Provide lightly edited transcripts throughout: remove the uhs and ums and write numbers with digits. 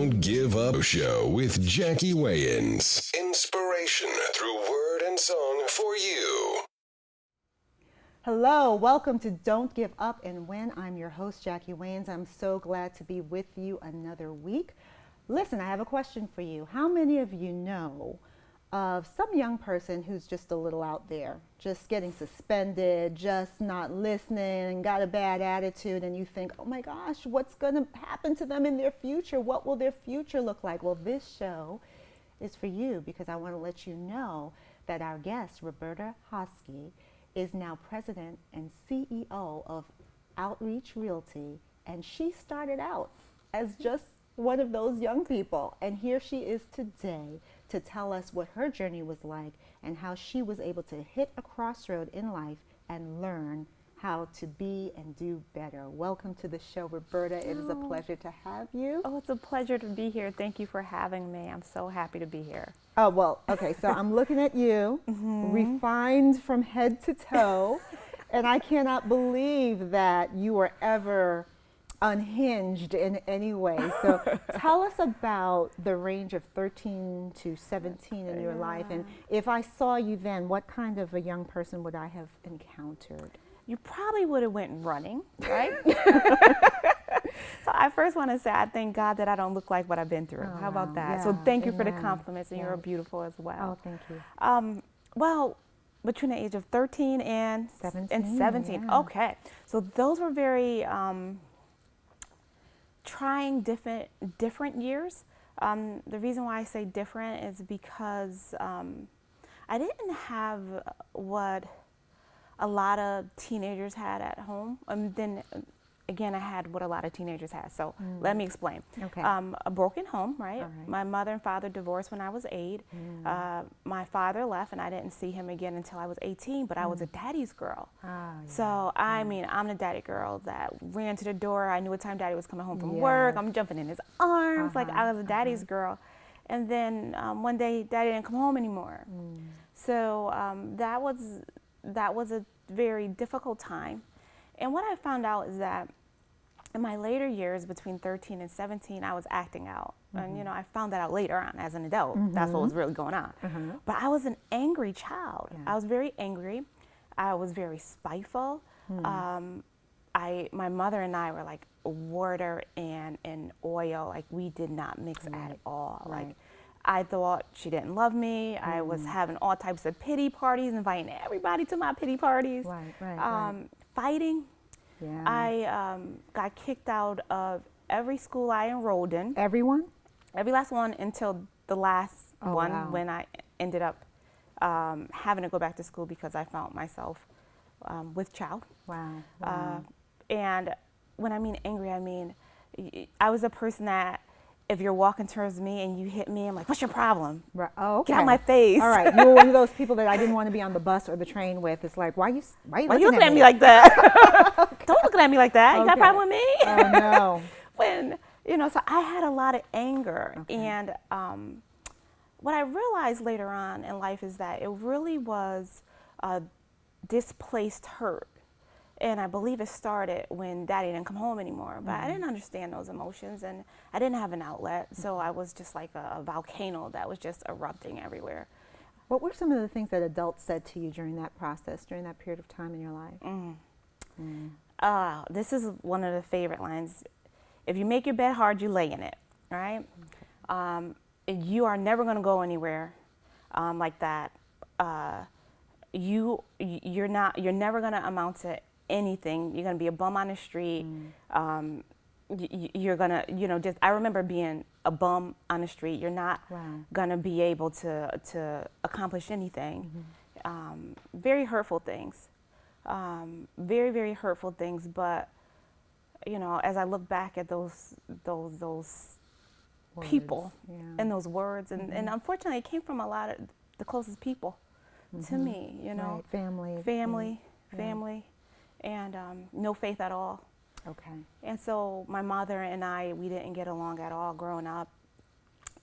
Don't Give Up Show with Jacquie Wayans. Inspiration through word and song for you. Hello, welcome to Don't Give Up and Win. I'm your host, Jacquie Wayans. I'm so glad to be with you another week. Listen, I have a question for you. How many of you know of some young person who's just a little out there, just getting suspended, just not listening, got a bad attitude, and you think, oh my gosh, what's going to happen to them in their future? What will their future look like? Well, this show is for you because I want to let you know that our guest, Roberta Hoskie, is now president and CEO of Outreach Realty, and she started out as just one of those young people, and here she is today to tell us what her journey was like and how she was able to hit a crossroad in life and learn how to be and do better. Welcome to the show, Roberta. It is a pleasure to have you. Oh, it's a pleasure to be here. Thank you for having me. I'm so happy to be here. Oh, well, okay, so I'm looking at you, refined from head to toe, and I cannot believe that you were ever unhinged in any way. So tell us about the range of 13 to 17 in your life, and if I saw you then, what kind of a young person would I have encountered? You probably would have went running, right? So I first want to say I thank God that I don't look like what I've been through. How about that? Yeah, so thank you for the amen. compliments, and Yes. you're beautiful as well. Oh, thank you. Well, between the age of 13 and 17. Yeah. Okay. So those were very trying different years. The reason why I say different is because I didn't have what a lot of teenagers had at home. Then again, I had what a lot of teenagers had. So let me explain. Okay. A broken home, right? All right. My mother and father divorced when I was 8. My father left, and I didn't see him again until I was 18, but I was a daddy's girl. So, I mean, I'm the daddy girl that ran to the door. I knew what time daddy was coming home from work. I'm jumping in his arms like I was a daddy's girl. And then one day, daddy didn't come home anymore. So that was a very difficult time. And what I found out is that in my later years, between 13 and 17, I was acting out. And, you know, I found that out later on as an adult. That's what was really going on. But I was an angry child. I was very angry. I was very spiteful. My mother and I were like water and oil. Like, we did not mix at all. Like, I thought she didn't love me. I was having all types of pity parties, inviting everybody to my pity parties. Fighting. Yeah. I got kicked out of every school I enrolled in. Everyone? Every last one until the last one. Wow. When I ended up having to go back to school because I found myself with child. Wow. And when I mean angry, I mean I was a person that if you're walking towards me and you hit me, I'm like, what's your problem? Right. Oh, okay. Get out my face. All right. You were one of those people that I didn't want to be on the bus or the train with. It's like, why are you looking at me like that? Don't look at me like that. You got a problem with me? Oh, no. When, you know, so I had a lot of anger. And what I realized later on in life is that it really was displaced hurt. And I believe it started when daddy didn't come home anymore. But I didn't understand those emotions, and I didn't have an outlet. So I was just like a volcano that was just erupting everywhere. What were some of the things that adults said to you during that process, during that period of time in your life? This is one of the favorite lines. If you make your bed hard, you lay in it, right? You are never going to go anywhere like that. You're never going to amount to anything. You're going to be a bum on the street. You're going to, you know, just, I remember being a bum on the street. You're not going to be able to accomplish anything. Very hurtful things. Very, very hurtful things. But, you know, as I look back at those people and those words, and unfortunately it came from a lot of the closest people to me, you know. Right. Family. And no faith at all. Okay. And so my mother and I, we didn't get along at all growing up.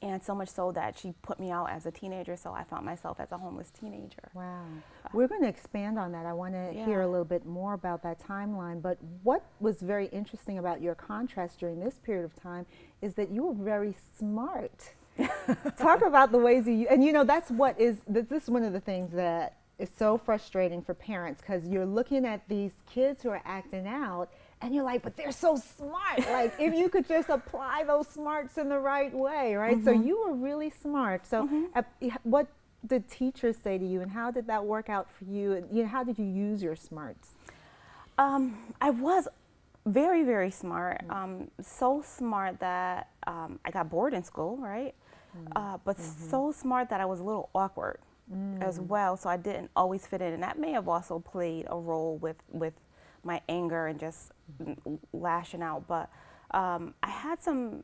And so much so that she put me out as a teenager, so I found myself as a homeless teenager. Wow. We're going to expand on that. I want to hear a little bit more about that timeline. But what was very interesting about your contrast during this period of time is that you were very smart. Talk about the ways you, and you know, this is one of the things that is so frustrating for parents, because you're looking at these kids who are acting out, and you're like, but they're so smart. Like, if you could just apply those smarts in the right way, right? So you were really smart. So what did teachers say to you, and how did that work out for you? And, you know, how did you use your smarts? I was very, very smart. So smart that I got bored in school, right? But so smart that I was a little awkward as well. So I didn't always fit in. And that may have also played a role with my anger and just lashing out. But I had some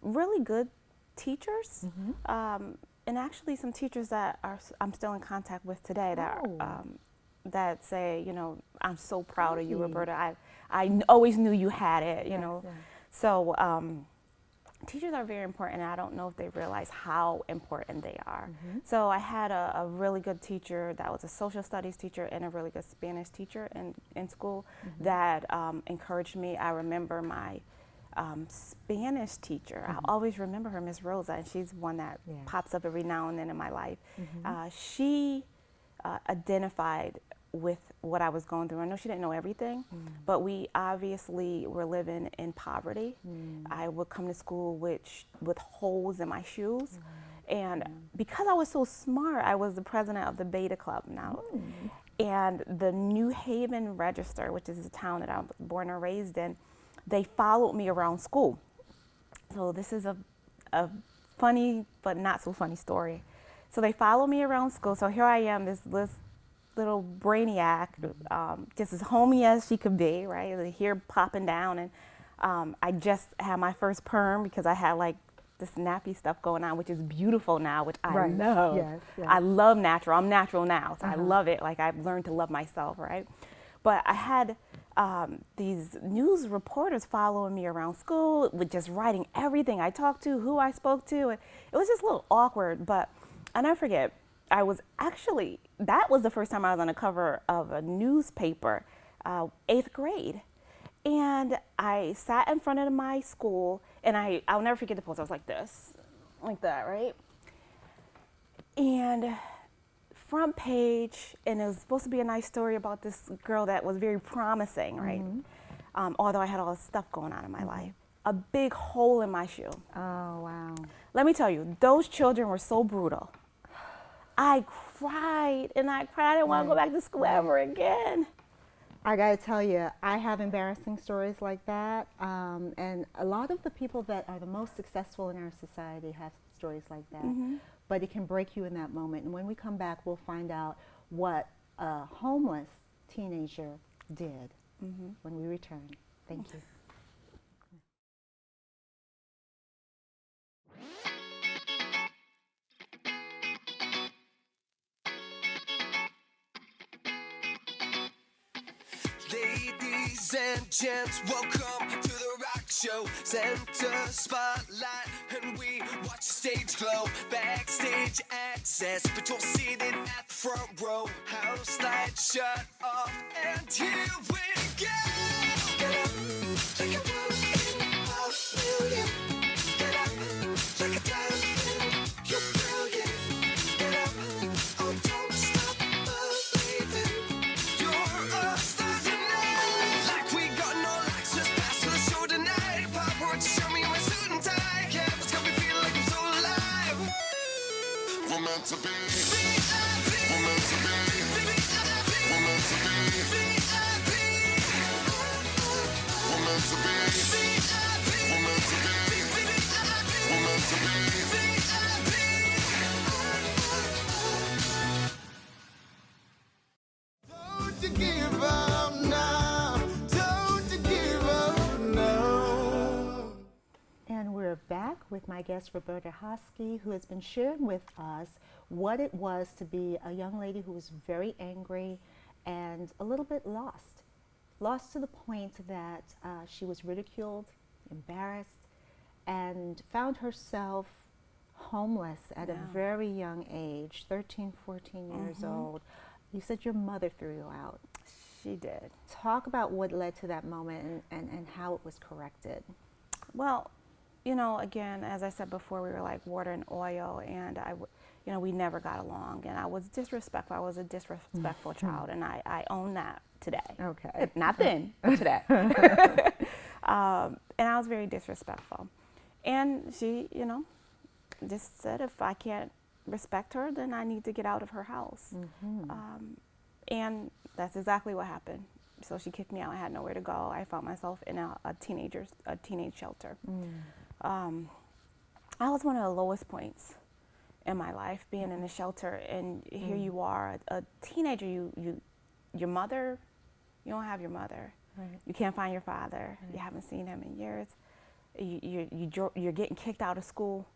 really good teachers, and actually some teachers that I'm still in contact with today that say, you know, I'm so proud of you, Roberta. I always knew you had it, you know. Yeah. So teachers are very important, and I don't know if they realize how important they are. So I had a really good teacher that was a social studies teacher and a really good Spanish teacher in school that encouraged me. I remember my Spanish teacher. I always remember her, Miss Rosa, and she's one that pops up every now and then in my life. She identified with what I was going through. I know she didn't know everything, but we obviously were living in poverty. I would come to school with holes in my shoes. And because I was so smart, I was the president of the Beta Club now. And the New Haven Register, which is the town that I was born and raised in, they followed me around school. So this is a funny but not so funny story. So they followed me around school. So here I am, this little brainiac, just as homey as she could be, right? The hair popping down, and I just had my first perm because I had like this nappy stuff going on, which is beautiful now, which I love. Yes. I love natural. I'm natural now, so I love it. Like, I've learned to love myself, right? But I had these news reporters following me around school with just writing everything I talked to, who I spoke to. And it was just a little awkward, but I'll never forget. That was the first time I was on the cover of a newspaper, 8th grade. And I sat in front of my school, and I'll never forget the pose. I was like this, like that, right? And front page, and it was supposed to be a nice story about this girl that was very promising, right? Although I had all this stuff going on in my life. A big hole in my shoe. Oh, wow. Let me tell you, those children were so brutal. I cried and I cried. I didn't want to go back to school ever again. I got to tell you, I have embarrassing stories like that. And a lot of the people that are the most successful in our society have stories like that. But it can break you in that moment. And when we come back, we'll find out what a homeless teenager did when we return. Thank you. Ladies and gents, welcome to the rock show. Center spotlight, and we watch the stage glow. Backstage access, but you're seated at the front row. House lights shut off, and here we go. Get up, like a wolf in a million. Get up, like a diamond, you're brilliant. Get up, oh don't stop believing. You're a star tonight. Like we got no access pass to the show tonight. Paparazzi show me in my suit and tie. Campus got me feeling like I'm so alive. We're meant to be. We're meant to be. We're meant to be. We're meant to be. We're meant to be. We're meant to be. Don't you give up now. Don't you give up now. And we're back with my guest, Roberta Hoskie, who has been sharing with us what it was to be a young lady who was very angry and a little bit lost. Lost to the point that she was ridiculed, embarrassed, and found herself homeless at a very young age, 13, 14 years old. You said your mother threw you out. She did. Talk about what led to that moment and how it was corrected. Well, you know, again, as I said before, we were like water and oil, and you know, we never got along, and I was disrespectful. I was a disrespectful child, and I own that today. Okay. Not then, but today. And I was very disrespectful. And she, you know, just said if I can't respect her, then I need to get out of her house. And that's exactly what happened. So she kicked me out. I had nowhere to go. I found myself in a teenage shelter. I was one of the lowest points in my life, being in a shelter, and here you are, a teenager. Your mother, you don't have your mother. Right. You can't find your father. You haven't seen him in years. You're getting kicked out of school.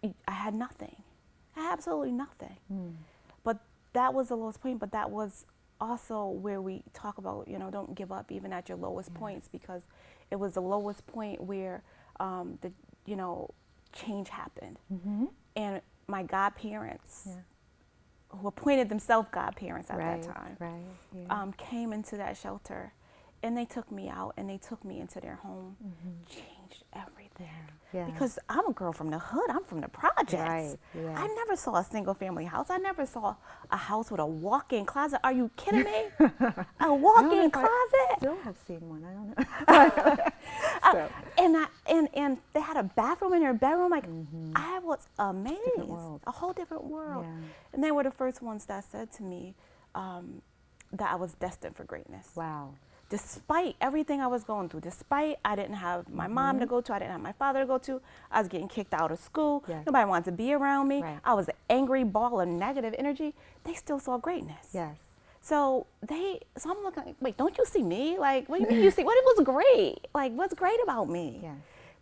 I had nothing. I had absolutely nothing. But that was the lowest point. But that was also where we talk about, you know, don't give up even at your lowest points, because it was the lowest point where the, you know, change happened. And my godparents, who appointed themselves godparents at that time, came into that shelter, and they took me out and they took me into their home, changed everything. Because I'm a girl from the hood, I'm from the projects. I never saw a single family house. I never saw a house with a walk-in closet. Are you kidding me? A walk-in closet? I still have seen one, I don't know. And they had a bathroom in their bedroom. Like, I was amazed. A whole different world. And they were the first ones that said to me that I was destined for greatness. Wow. Despite everything I was going through, despite I didn't have my mom to go to, I didn't have my father to go to, I was getting kicked out of school, nobody wanted to be around me, I was an angry ball of negative energy, they still saw greatness. So I'm looking, wait, don't you see me? Like, what do you mean you see? What was great? Like, what's great about me?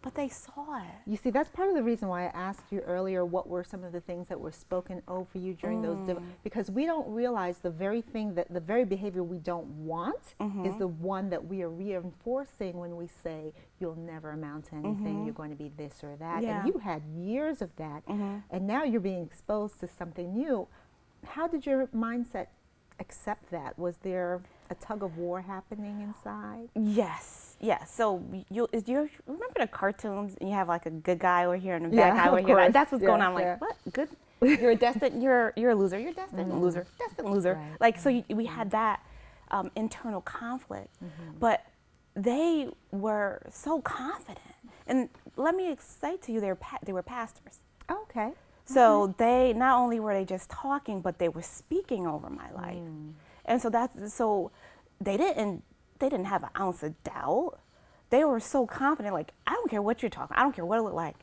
But they saw it. You see, that's part of the reason why I asked you earlier what were some of the things that were spoken over you during those, because we don't realize the very thing that, the very behavior we don't want is the one that we are reinforcing when we say, you'll never amount to anything, you're going to be this or that. And you had years of that, and now you're being exposed to something new. How did your mindset accept that? Was there a tug of war happening inside? Yes. So you remember the cartoons, and you have like a good guy over here and a bad guy over here. That's what's going on. Like, what? Good? You're destined. You're a loser. You're destined loser. Destined loser. Like, so we had that internal conflict, but they were so confident. And let me say to you, they were pastors. Okay. So they not only were they just talking, but they were speaking over my life. And so they didn't have an ounce of doubt. They were so confident, like, I don't care what you're talking, I don't care what it look like.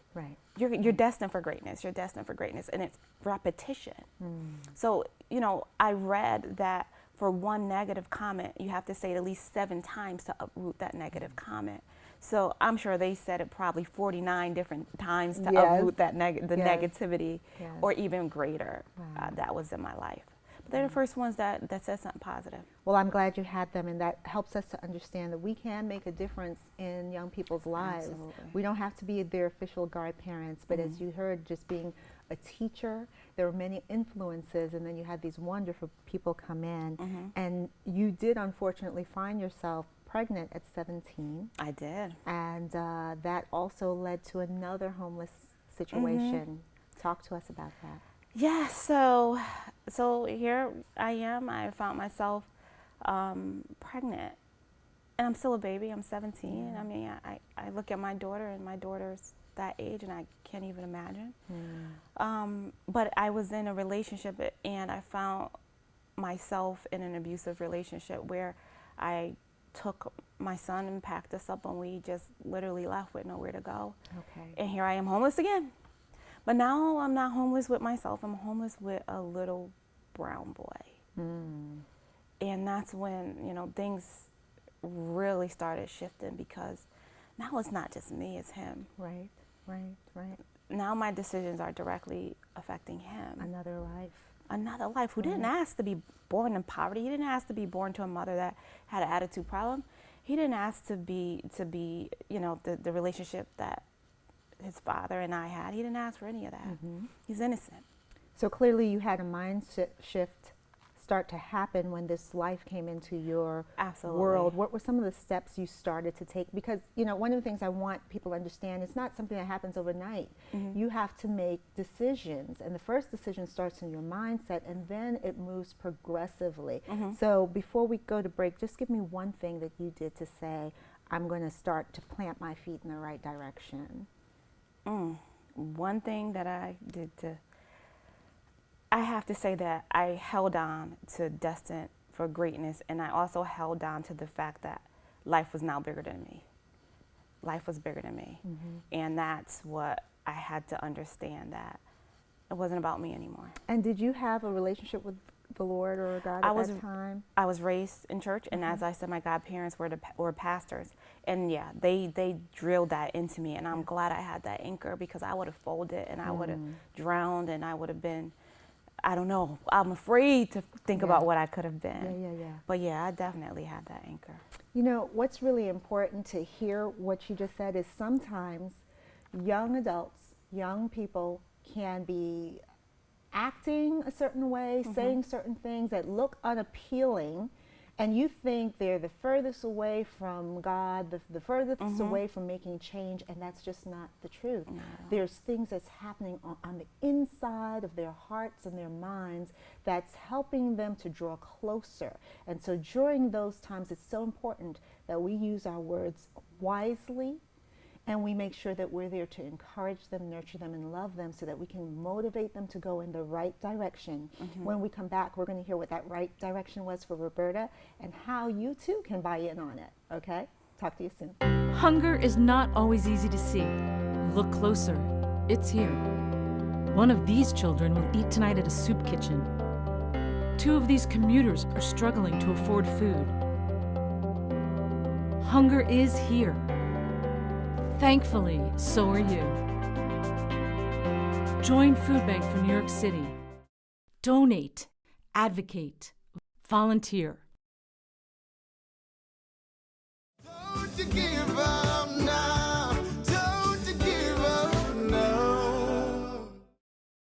You're destined for greatness. You're destined for greatness. And it's repetition. So, you know, I read that for one negative comment, you have to say it at least 7 times to uproot that negative comment. So I'm sure they said it probably 49 different times to uproot that negativity or even greater that was in my life. But they're the first ones that said something positive. Well, I'm glad you had them, and that helps us to understand that we can make a difference in young people's lives. Absolutely. We don't have to be their official godparents, but as you heard, just being a teacher, there were many influences, and then you had these wonderful people come in, and you did unfortunately find yourself pregnant at 17. I did. And that also led to another homeless situation. Talk to us about that. Yeah, so here I am. I found myself pregnant, and I'm still a baby. I'm 17. I mean, I look at my daughter, and my daughter's that age, and I can't even imagine. But I was in a relationship, and I found myself in an abusive relationship where I took my son and packed us up, and we just literally left with nowhere to go. And here I am homeless again. But now I'm not homeless with myself. I'm homeless with a little brown boy. And that's when, you know, things really started shifting, because now it's not just me, it's him. Right. Now my decisions are directly affecting him. Another life Who didn't ask to be born in poverty. He didn't ask to be born to a mother that had an attitude problem. He didn't ask to be you know, the relationship that his father and I had. He didn't ask for any of that. He's innocent. So clearly you had a mindset shift start to happen when this life came into your world. What were some of the steps you started to take? Because, you know, one of the things I want people to understand, it's not something that happens overnight. You have to make decisions, and the first decision starts in your mindset, and then it moves progressively. So before we go to break, just give me one thing that you did to say, I'm going to start to plant my feet in the right direction. One thing that I did I have to say that I held on to destined for greatness, and I also held on to the fact that life was now bigger than me. Life was bigger than me. And that's what I had to understand, that it wasn't about me anymore. And did you have a relationship with the Lord or God at that time? I was raised in church, and as I said, my godparents were pastors. And yeah, they drilled that into me, and I'm glad I had that anchor, because I would have folded and I would have drowned, and I would have been, I don't know, I'm afraid to think about what I could have been. But yeah, I definitely had that anchor. You know, what's really important to hear what you just said is sometimes young adults, young people can be acting a certain way, saying certain things that look unappealing, and you think they're the furthest away from God, the furthest away from making change, and that's just not the truth. There's things that's happening on the inside of their hearts and their minds that's helping them to draw closer. And so during those times, it's so important that we use our words wisely, and we make sure that we're there to encourage them, nurture them, and love them so that we can motivate them to go in the right direction. When we come back, we're going to hear what that right direction was for Roberta and how you too can buy in on it. Okay? Talk to you soon. Hunger is not always easy to see. Look closer. It's here. One of these children will eat tonight at a soup kitchen. 2 of these commuters are struggling to afford food. Hunger is here. Thankfully, so are you. Join Food Bank for New York City. Donate, advocate, volunteer. Don't you give up now. Don't you give up now.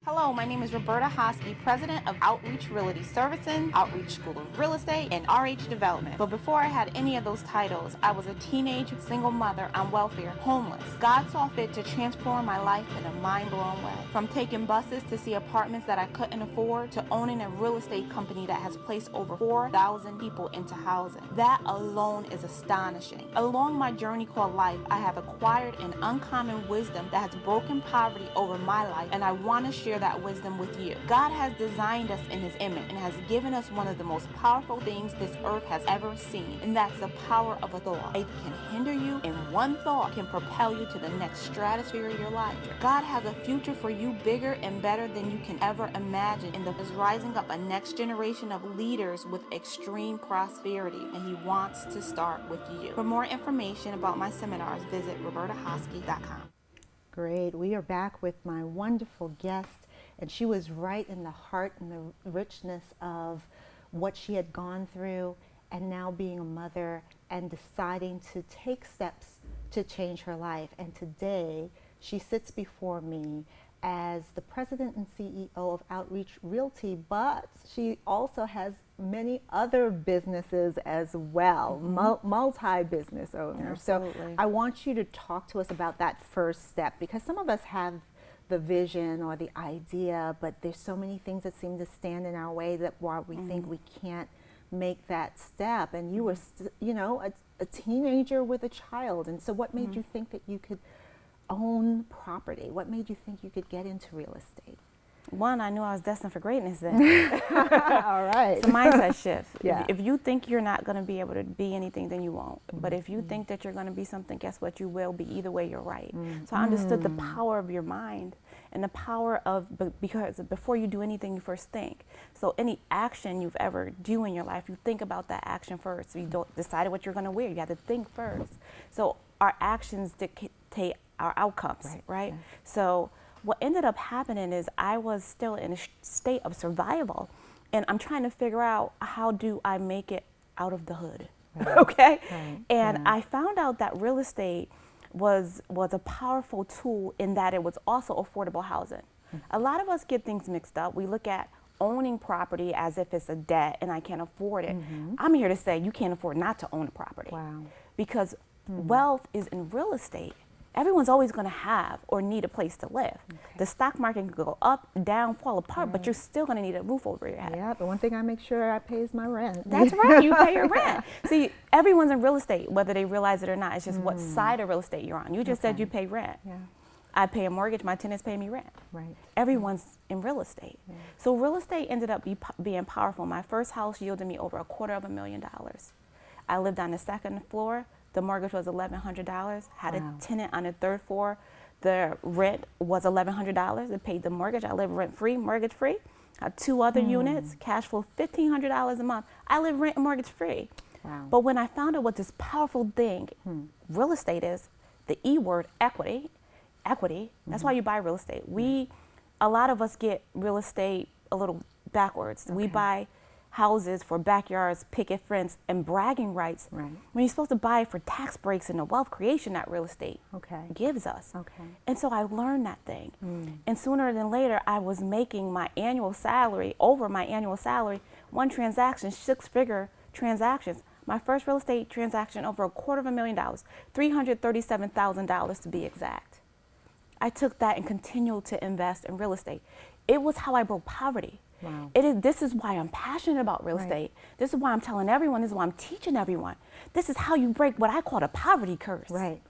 Hello, my name is Roberta Hoskie, president of Outreach Realty Servicing, Outreach School of Real Estate, and RH Development. But before I had any of those titles, I was a teenage single mother on welfare, homeless. God saw fit to transform my life in a mind-blowing way. From taking buses to see apartments that I couldn't afford, to owning a real estate company that has placed over 4,000 people into housing. That alone is astonishing. Along my journey called life, I have acquired an uncommon wisdom that has broken poverty over my life, and I want to share that wisdom with you. God has designed us in His image and has given us one of the most powerful things this earth has ever seen, and that's the power of a thought. It can hinder you, and one thought can propel you to the next stratosphere of your life. God has a future for you bigger and better than you can ever imagine, and is rising up a next generation of leaders with extreme prosperity, and He wants to start with you. For more information about my seminars, visit robertahoskie.com. Great. We are back with my wonderful guest, and she was right in the heart and the richness of what she had gone through, and now being a mother and deciding to take steps to change her life. And today she sits before me as the president and CEO of Outreach Realty, but she also has many other businesses as well, multi-business owner. Absolutely. So I want you to talk to us about that first step, because some of us have the vision or the idea, but there's so many things that seem to stand in our way that why we think we can't make that step. And you were, a teenager with a child. And so what made you think that you could own property? What made you think you could get into real estate? One, I knew I was destined for greatness then. All right. It's a mindset shift. Yeah. If you think you're not going to be able to be anything, then you won't. But if you think that you're going to be something, guess what? You will be. Either way, you're right. So I understood the power of your mind and the power of, because before you do anything, you first think. So any action you've ever do in your life, you think about that action first. So you don't decide what you're going to wear. You have to think first. So our actions dictate our outcomes, right? Yeah. So what ended up happening is I was still in a state of survival, and I'm trying to figure out, how do I make it out of the hood, okay? And I found out that real estate was a powerful tool in that it was also affordable housing. A lot of us get things mixed up. We look at owning property as if it's a debt and I can't afford it. I'm here to say you can't afford not to own a property. Wow. Because wealth is in real estate. Everyone's always going to have or need a place to live. The stock market can go up, down, fall apart, but you're still going to need a roof over your head. Yeah, but one thing I make sure I pay is my rent. That's right, you pay your rent. See, everyone's in real estate, whether they realize it or not. It's just what side of real estate you're on. You just said you pay rent. Yeah. I pay a mortgage, my tenants pay me rent. Right. Everyone's in real estate. So real estate ended up being powerful. My first house yielded me over $250,000. I lived on the second floor. The mortgage was $1,100. Had a tenant on the third floor. The rent was $1,100. It paid the mortgage. I lived rent-free, mortgage-free. Had 2 other units, cash flow $1,500 a month. I live rent and mortgage-free. Wow. But when I found out what this powerful thing real estate is, the E word, equity, that's why you buy real estate. A lot of us get real estate a little backwards. We buy houses for backyards, picket fence, and bragging rights. Right. When you're supposed to buy it for tax breaks and the wealth creation that real estate gives us. And so I learned that thing. And sooner than later, I was making my annual salary, over my annual salary, one transaction, 6-figure transactions. My first real estate transaction, over $250,000, $337,000 to be exact. I took that and continued to invest in real estate. It was how I broke poverty. Wow. This is why I'm passionate about real estate. This is why I'm telling everyone. This is why I'm teaching everyone. This is how you break what I call the poverty curse. Right.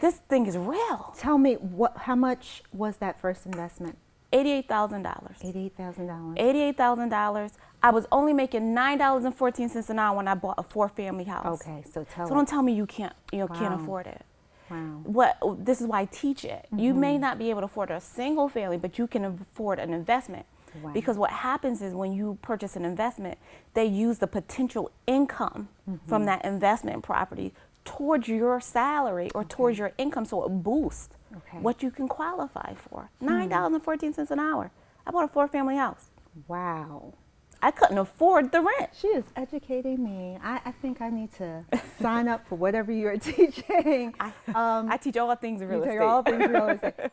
This thing is real. Tell me, how much was that first investment? $88,000. $88,000. $88,000. I was only making $9.14 an hour when I bought a 4-family house. Okay, so don't tell me you can't afford it. Wow. This is why I teach it. You may not be able to afford a single family, but you can afford an investment. Wow. Because what happens is when you purchase an investment, they use the potential income from that investment property towards your salary or towards your income, so it boosts what you can qualify for. $9.14 an hour. I bought a 4-family house. Wow. I couldn't afford the rent. She is educating me. I think I need to sign up for whatever you're teaching. I teach all things real estate. All things real estate.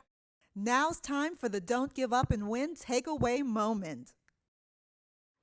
Now's time for the Don't Give Up and Win takeaway moment.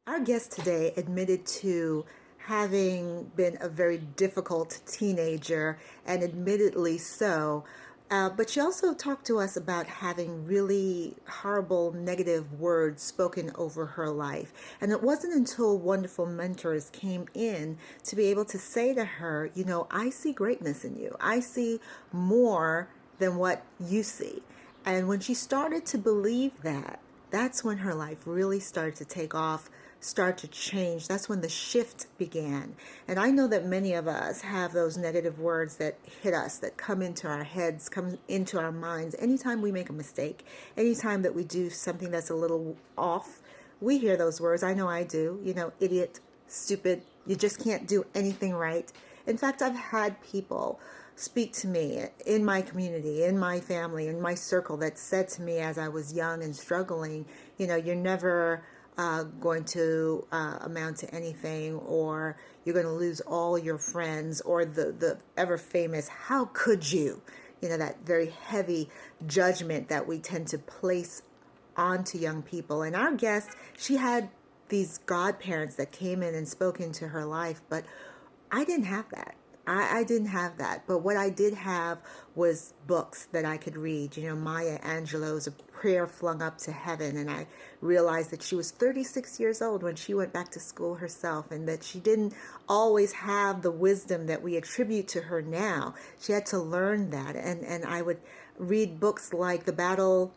Our guest today admitted to having been a very difficult teenager, and admittedly so. But she also talked to us about having really horrible negative words spoken over her life. And it wasn't until wonderful mentors came in to be able to say to her, I see greatness in you. I see more than what you see. And when she started to believe that, that's when her life really started to take off, start to change. That's when the shift began. And I know that many of us have those negative words that hit us, that come into our heads, come into our minds. Anytime we make a mistake, anytime that we do something that's a little off, we hear those words. I know I do. Idiot, stupid, you just can't do anything right. In fact, I've had people speak to me in my community, in my family, in my circle that said to me as I was young and struggling, you're never going to amount to anything, or you're going to lose all your friends, or the ever famous, how could you? That very heavy judgment that we tend to place onto young people. And our guest, she had these godparents that came in and spoke into her life, but I didn't have that. I didn't have that. But what I did have was books that I could read. Maya Angelou's A Prayer Flung Up to Heaven. And I realized that she was 36 years old when she went back to school herself, and that she didn't always have the wisdom that we attribute to her now. She had to learn that. And I would read books like The Battle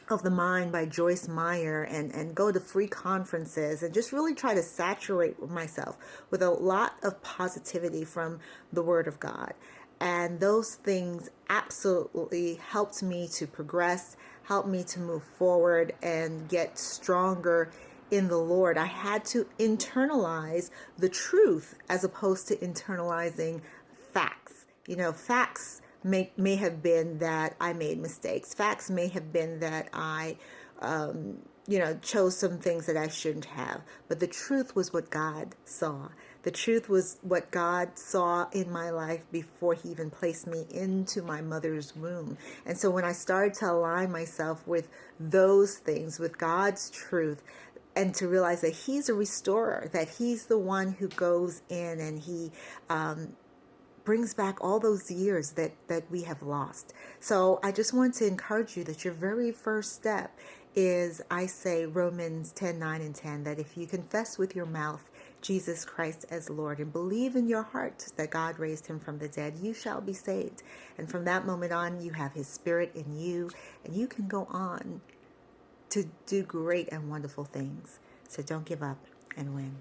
of the Mind by Joyce Meyer, and go to free conferences and just really try to saturate myself with a lot of positivity from the Word of God. And those things absolutely helped me to progress, helped me to move forward and get stronger in the Lord. I had to internalize the truth as opposed to internalizing facts. Facts may have been that I made mistakes. Facts may have been that I, chose some things that I shouldn't have. But the truth was what God saw. The truth was what God saw in my life before he even placed me into my mother's womb. And so when I started to align myself with those things, with God's truth, and to realize that he's a restorer, that he's the one who goes in and he brings back all those years that we have lost. So I just want to encourage you that your very first step is, I say, Romans 10:9 and 10, that if you confess with your mouth Jesus Christ as Lord and believe in your heart that God raised him from the dead, you shall be saved. And from that moment on, you have his spirit in you, and you can go on to do great and wonderful things. So don't give up and win.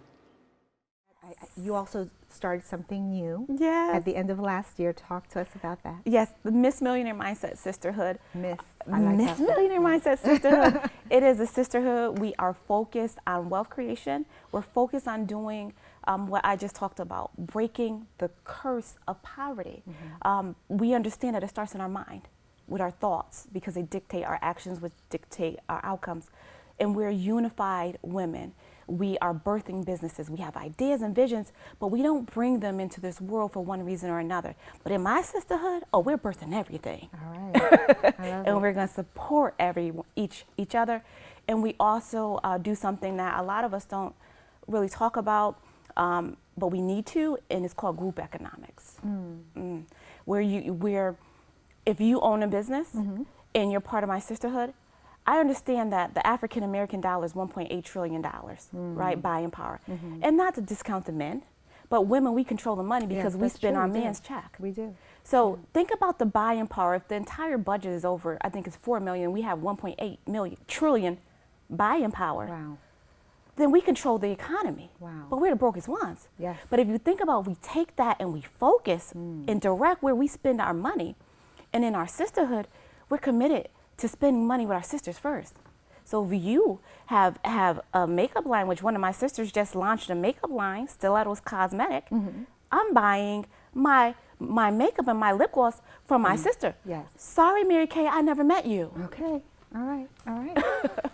You also started something new. Yes. At the end of last year. Talk to us about that. Yes, the Miss Millionaire Mindset Sisterhood. Miss. I like Miss that. Millionaire Mindset Sisterhood. It is a sisterhood. We are focused on wealth creation. We're focused on doing what I just talked about, breaking the curse of poverty. We understand that it starts in our mind, with our thoughts, because they dictate our actions, which dictate our outcomes. And we're unified women. We are birthing businesses. We have ideas and visions, but we don't bring them into this world for one reason or another. But in my sisterhood, we're birthing everything. All right. I love And we're going to support each other. And we also do something that a lot of us don't really talk about, but we need to, and it's called group economics. Where if you own a business and you're part of my sisterhood, I understand that the African American dollar is $1.8 trillion, right? Buying power. And not to discount the men, but women, we control the money because we spend our man's check. We do. So think about the buying power. If the entire budget is over, I think it's 4 million, we have 1.8 trillion buying power. Wow. Then we control the economy. Wow. But we're the brokest ones. Yes. But if you think about, we take that and we focus and direct where we spend our money, and in our sisterhood, we're committed to spending money with our sisters first. So if you have a makeup line, which one of my sisters just launched a makeup line, Stilettos Cosmetic, I'm buying my makeup and my lip gloss from my sister. Yes. Sorry, Mary Kay, I never met you. Okay. All right. All right.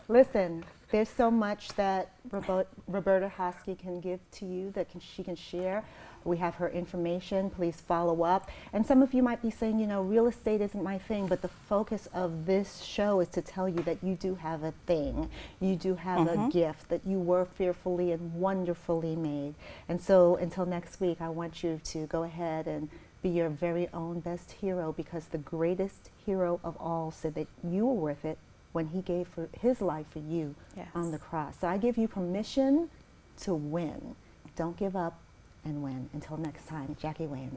Listen, there's so much that Roberta Hoskie can give to you that she can share. We have her information. Please follow up. And some of you might be saying, real estate isn't my thing, but the focus of this show is to tell you that you do have a thing. You do have a gift, that you were fearfully and wonderfully made. And so until next week, I want you to go ahead and be your very own best hero, because the greatest hero of all said that you were worth it when he gave his life for you on the cross. So I give you permission to win. Don't give up and win. Until next time, Jacquie Wayans.